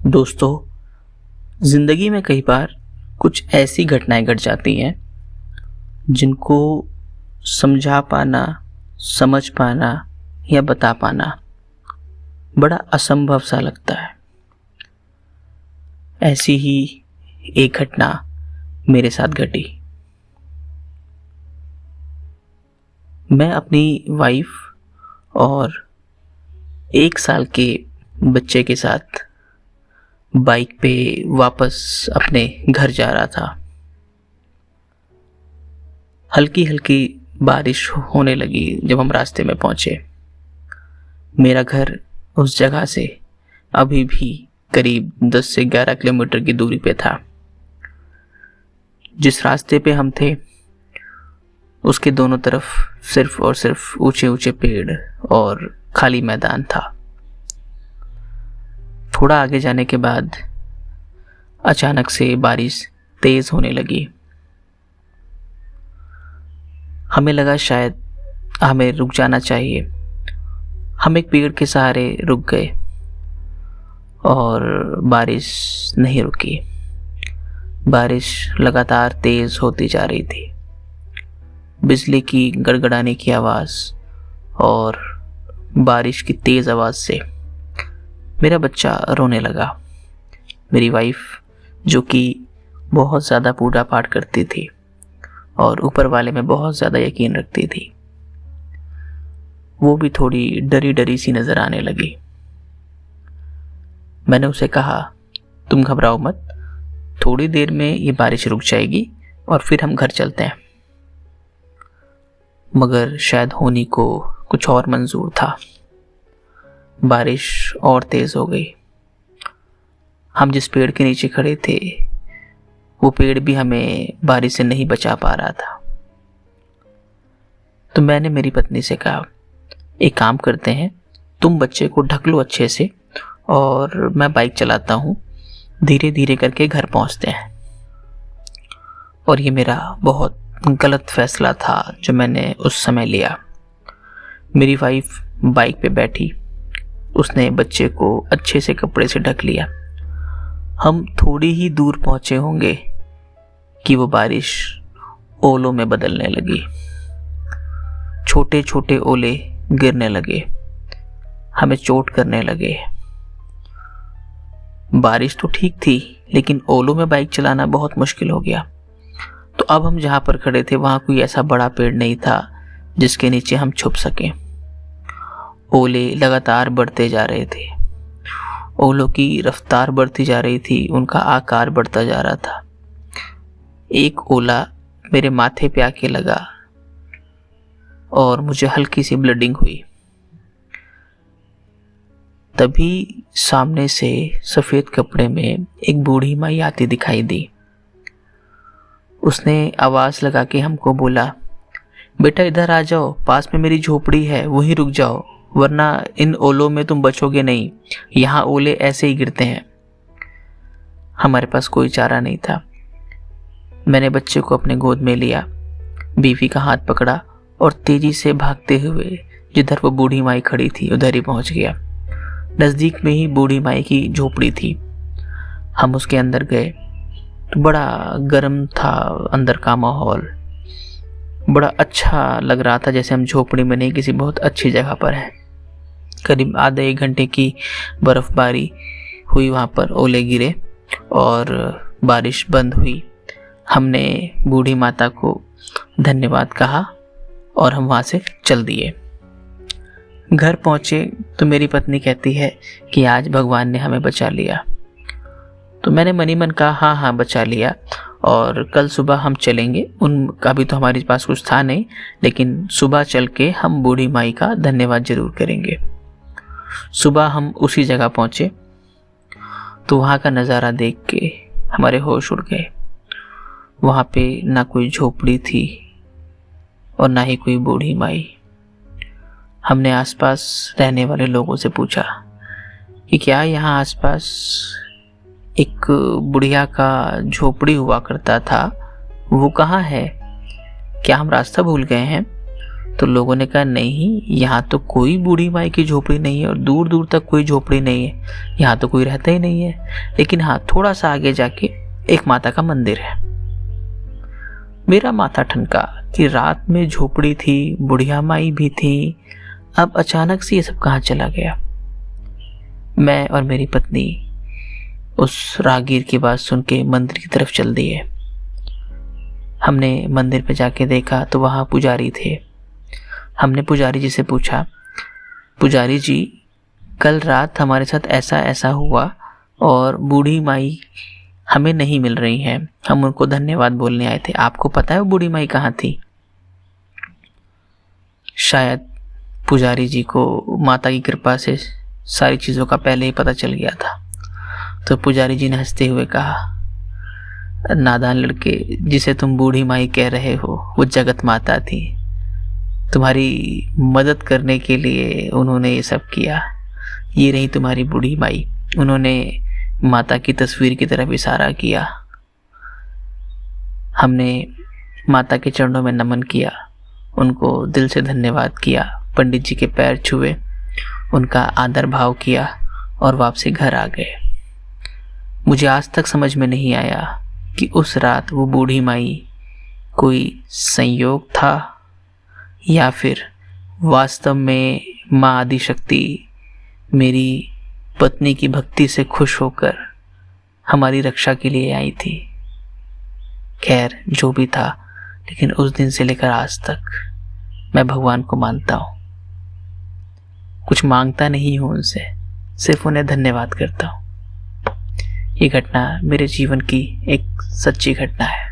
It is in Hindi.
दोस्तों, ज़िंदगी में कई बार कुछ ऐसी घटनाएं घट जाती हैं जिनको समझा पाना, समझ पाना या बता पाना बड़ा असंभव सा लगता है। ऐसी ही एक घटना मेरे साथ घटी। मैं अपनी वाइफ और 1 साल के बच्चे के साथ बाइक पे वापस अपने घर जा रहा था। हल्की हल्की बारिश होने लगी जब हम रास्ते में पहुंचे। मेरा घर उस जगह से अभी भी करीब 10 से 11 किलोमीटर की दूरी पे था। जिस रास्ते पे हम थे उसके दोनों तरफ सिर्फ और सिर्फ ऊंचे ऊंचे पेड़ और खाली मैदान था। थोड़ा आगे जाने के बाद अचानक से बारिश तेज होने लगी। हमें लगा शायद हमें रुक जाना चाहिए। हम एक पेड़ के सहारे रुक गए और बारिश नहीं रुकी। बारिश लगातार तेज होती जा रही थी। बिजली की गड़गड़ाने की आवाज और बारिश की तेज आवाज से मेरा बच्चा रोने लगा। मेरी वाइफ, जो कि बहुत ज़्यादा पूजा पाठ करती थी और ऊपर वाले में बहुत ज़्यादा यकीन रखती थी, वो भी थोड़ी डरी डरी सी नजर आने लगी। मैंने उसे कहा, तुम घबराओ मत, थोड़ी देर में ये बारिश रुक जाएगी और फिर हम घर चलते हैं। मगर शायद होनी को कुछ और मंजूर था। बारिश और तेज हो गई। हम जिस पेड़ के नीचे खड़े थे वो पेड़ भी हमें बारिश से नहीं बचा पा रहा था। तो मैंने मेरी पत्नी से कहा, एक काम करते हैं, तुम बच्चे को ढक लो अच्छे से और मैं बाइक चलाता हूँ, धीरे धीरे करके घर पहुँचते हैं। और ये मेरा बहुत गलत फैसला था जो मैंने उस समय लिया। मेरी वाइफ बाइक पे बैठी, उसने बच्चे को अच्छे से कपड़े से ढक लिया। हम थोड़ी ही दूर पहुंचे होंगे कि वो बारिश ओलों में बदलने लगी। छोटे छोटे ओले गिरने लगे, हमें चोट करने लगे। बारिश तो ठीक थी लेकिन ओलों में बाइक चलाना बहुत मुश्किल हो गया। तो अब हम जहां पर खड़े थे वहां कोई ऐसा बड़ा पेड़ नहीं था जिसके नीचे हम छुप सकें। ओले लगातार बढ़ते जा रहे थे। ओलों की रफ्तार बढ़ती जा रही थी, उनका आकार बढ़ता जा रहा था। एक ओला मेरे माथे पे आके लगा और मुझे हल्की सी ब्लीडिंग हुई। तभी सामने से सफेद कपड़े में एक बूढ़ी माई आती दिखाई दी। उसने आवाज लगा के हमको बोला, बेटा इधर आ जाओ, पास में मेरी झोपड़ी है, वहीं रुक जाओ, वरना इन ओलों में तुम बचोगे नहीं, यहाँ ओले ऐसे ही गिरते हैं। हमारे पास कोई चारा नहीं था। मैंने बच्चे को अपने गोद में लिया, बीवी का हाथ पकड़ा और तेजी से भागते हुए जिधर वो बूढ़ी माई खड़ी थी उधर ही पहुंच गया। नजदीक में ही बूढ़ी माई की झोपड़ी थी। हम उसके अंदर गए तो बड़ा गर्म था अंदर का माहौल। बड़ा अच्छा लग रहा था, जैसे हम झोपड़ी में नहीं किसी बहुत अच्छी जगह पर हैं। करीब आधे 1 घंटे की बर्फबारी हुई, वहाँ पर ओले गिरे और बारिश बंद हुई। हमने बूढ़ी माता को धन्यवाद कहा और हम वहाँ से चल दिए। घर पहुँचे तो मेरी पत्नी कहती है कि आज भगवान ने हमें बचा लिया। तो मैंने मनी मन कहा, हाँ हाँ बचा लिया, और कल सुबह हम चलेंगे। उनका भी तो हमारे पास कुछ था नहीं, लेकिन सुबह चल के हम बूढ़ी माई का धन्यवाद जरूर करेंगे। सुबह हम उसी जगह पहुंचे तो वहाँ का नज़ारा देख के हमारे होश उड़ गए। वहाँ पे ना कोई झोपड़ी थी और ना ही कोई बूढ़ी माई। हमने आसपास रहने वाले लोगों से पूछा कि क्या यहाँ आसपास एक बुढ़िया का झोपड़ी हुआ करता था, वो कहाँ है, क्या हम रास्ता भूल गए हैं? तो लोगों ने कहा नहीं, यहाँ तो कोई बूढ़ी माई की झोपड़ी नहीं है और दूर दूर तक कोई झोपड़ी नहीं है, यहाँ तो कोई रहता ही नहीं है। लेकिन हाँ, थोड़ा सा आगे जाके एक माता का मंदिर है। मेरा माथा ठनका कि रात में झोपड़ी थी, बुढ़िया माई भी थी, अब अचानक से ये सब कहाँ चला गया। मैं और मेरी पत्नी उस राहगीर की बात सुन के मंदिर की तरफ चल दिए। हमने मंदिर पे जाके देखा तो वहां पुजारी थे। हमने पुजारी जी से पूछा, पुजारी जी कल रात हमारे साथ ऐसा ऐसा हुआ और बूढ़ी माई हमें नहीं मिल रही हैं, हम उनको धन्यवाद बोलने आए थे, आपको पता है वो बूढ़ी माई कहाँ थी? शायद पुजारी जी को माता की कृपा से सारी चीज़ों का पहले ही पता चल गया था। तो पुजारी जी ने हंसते हुए कहा, नादान लड़के, जिसे तुम बूढ़ी माई कह रहे हो वो जगत माता थी, तुम्हारी मदद करने के लिए उन्होंने ये सब किया। ये रही तुम्हारी बूढ़ी माई। उन्होंने माता की तस्वीर की तरफ इशारा किया। हमने माता के चरणों में नमन किया, उनको दिल से धन्यवाद किया, पंडित जी के पैर छुए, उनका आदर भाव किया और वापसी घर आ गए। मुझे आज तक समझ में नहीं आया कि उस रात वो बूढ़ी माई कोई संयोग था या फिर वास्तव में माँ आदिशक्ति मेरी पत्नी की भक्ति से खुश होकर हमारी रक्षा के लिए आई थी। खैर जो भी था, लेकिन उस दिन से लेकर आज तक मैं भगवान को मानता हूँ। कुछ मांगता नहीं हूँ उनसे, सिर्फ उन्हें धन्यवाद करता हूँ। ये घटना मेरे जीवन की एक सच्ची घटना है।